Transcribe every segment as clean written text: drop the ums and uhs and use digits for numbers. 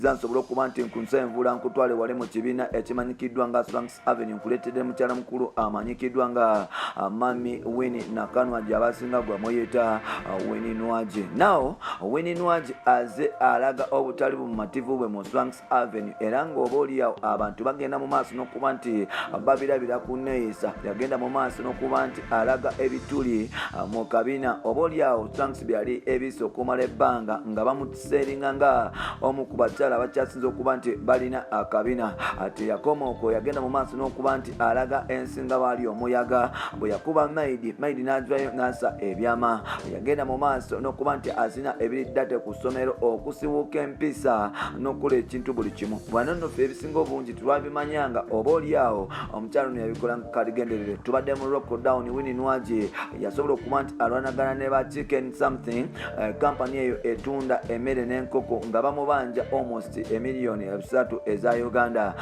zansobola okuba nti nkunsenvula nkutwale wale mu kibiina ekimanyikiddwa nga Swanks Avenue nkuleetedde mukyala mukulu amanyikiddwa nga Mami Winnie Nakanwa gy'abasinga gwe muyita Winnie Nwaje. Now Winnie Nwaje aze alaga obutali bumativu bwe mu Swanks Avenue era ng'oba oliawo abantu bagenda mu maaso n'okuba nti babirabira ku neeyisa. Yagenda mu maaso n'okuba nti alaga ebituli mu kabiina oba oliawo Swanks byali ebiisa okumala ebbanga nga bamuseeringa nga omu ku bakyala abakyasinze okuba nti balina akabiina. Ate yakoma okwo yagenda mu maaso n'okuba nti alaga ensinga baali omuyaga bwe yakuba maidi n'ajwayo n'asa ebyama. Yagenda mu maaso n'okuba nti azina ebiriddate ku ssomero okusibuuka empisa n'okola ekintu buli kimu. Bwanonnofe ebisinga obungi tulwabimanyanga oba oliawo omukyalo ono yabikola kaligenderere. Tubadde mu lockdown. Winnie Nwaje yasobola okuba nti alwanagana ne ba chicken something kampani eyo etunda emmere n'enkoko nga bamubanja almost emiliyoni 3 eza Uganda.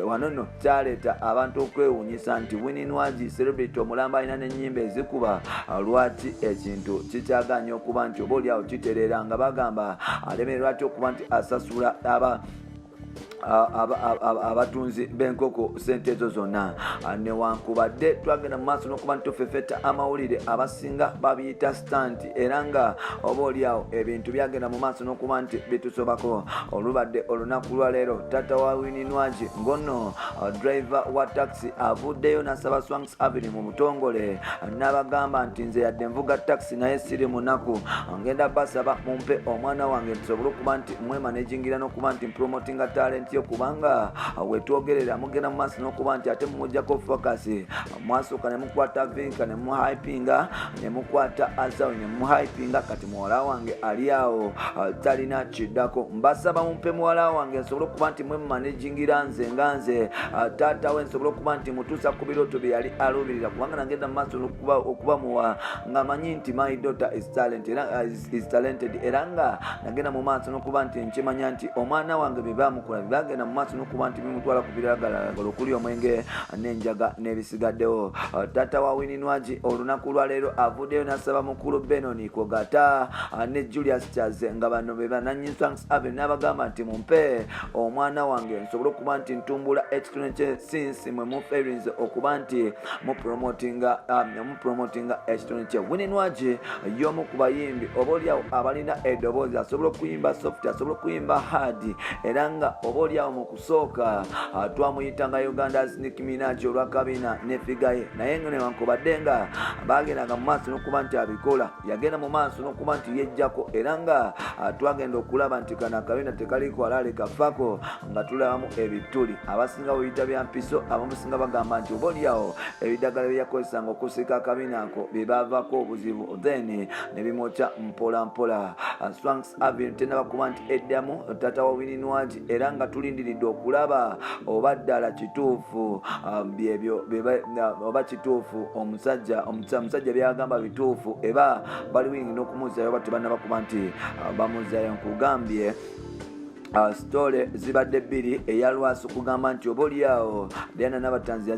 Wano nno kyaleeta abantu okwewuunyisa nti Winnie Nwaje celebrity omulamba alina n'ennyimba ezikuba lwaki ekintu kikyaganya okuba nti oba oliawo kitereera nga bagamba alemererwa atya okuba nti asasula abatunzi b'enkoko sente ezo zonna. Newankubadde twagenda mu maaso n'okuba nti tufefeta amawulire abasinga babiyita stanti era nga oba oliawo ebintu byagenda mu maaso n'okuba nti bitusobako. Olubadde olunaku lwa leero taata wa Winnie Nwaje ngono driver wa taxi avuddeyo n'asaba Swanks Avenue mu butongole n'abagamba nti nze yadde nvuga taxi naye siri munaku ngenda basaba mumpe omwana wange nsobole okuba nti mwemanagingira n'okuba nti promotinga talent kubanga wetwogerera mugenda mu maaso n'okuba nti ate mumujjako focus mwasooka ne mukwata vinka ne muhypinga ne mukwata azawe ne muhypinga kati muwala wange ali awo talina kiddako. Mbasaba mumpe muwala wange nsobole okuba nti mwemanagingira nze nga nze taata we nsobole okuba nti mutuusa ku birooto bye yali aluubirira kubanga nagenda mu maaso okuba muwa nga manyi nti my daughter is talented era nga nagenda mu maaso n'okuba nti nkimanya nti omwana wange bye bamukola bagenda mu maaso n'okuba nti bimutwala ku biragalalagala okuli omwenge n'enjaga n'ebisigaddewo. Taata wa Winnie Nwaje olunaku lwa leero avuddeyo n'asaba mukulu Benoni Kogata ne Julius Chaze nga bano be bananyi Swanks Avenue n'abagamba nti mumpe omwana wange nsobole okuba nti ntumbula ekitone kye since mwe muferinze okuba nti mupromotinga ekitone kye. Winnie Nwaje y'omu ku bayimbi oba oliawo abalina eddoboozi asobola okuyimba soft asobola okuyimba hard era nga oba oliawo mu kusooka twamuyitanga Uganda's Nicki Minaj olwakabiina ne figa ye naye newankubadde nga bagendanga mu maaso n'okuba nti abikola yagenda mu maaso n'okuba nti yejjako era nga twagenda okulaba nti kano akabiina tekaliko alaale kafako nga tulabamu ebituli abasinga buyita bya mpiso abamusinga bagamba nti oba oliawo ebiddagala bye yakozesanga okusiika akabiina ako bye baavaako obuzibu then ne bimwokya mpola mpola. Swanks Avenue tena bakuba nti eddamu taata wa Winnie Nwaje era nga tulindiridde okulaba oba ddala kituufu byebyo oba kituufu omusajja byagamba bituufu eba bali wingi n'okumuzayo oba tebannabakuba nti bamuzayo. Nkugambye Stole zibadde bbiri eyalwasi okugamba nti oba oliawo Diana Nabatanzi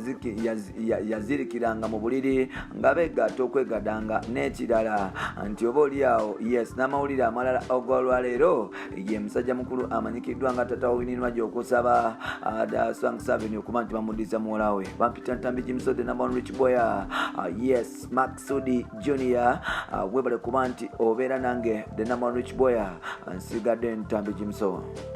yazirikiranga mu buliri nga beegatta okwegadanga n'ekirala nti oba oliawo yes n'amawulire amalala ogw'olwaleero ye musajja mukulu amanyikiddwa nga taata wa Winnie Nwaje okusaba Swanks Avenue okuba nti bamuddiza muwala we. Bampita Ntambi Jimisode number 1 Rich Boy yes Maxudi Junior webale kuba nti obeera nange the number 1 Rich Boy nsigadde Ntambi Jimisode.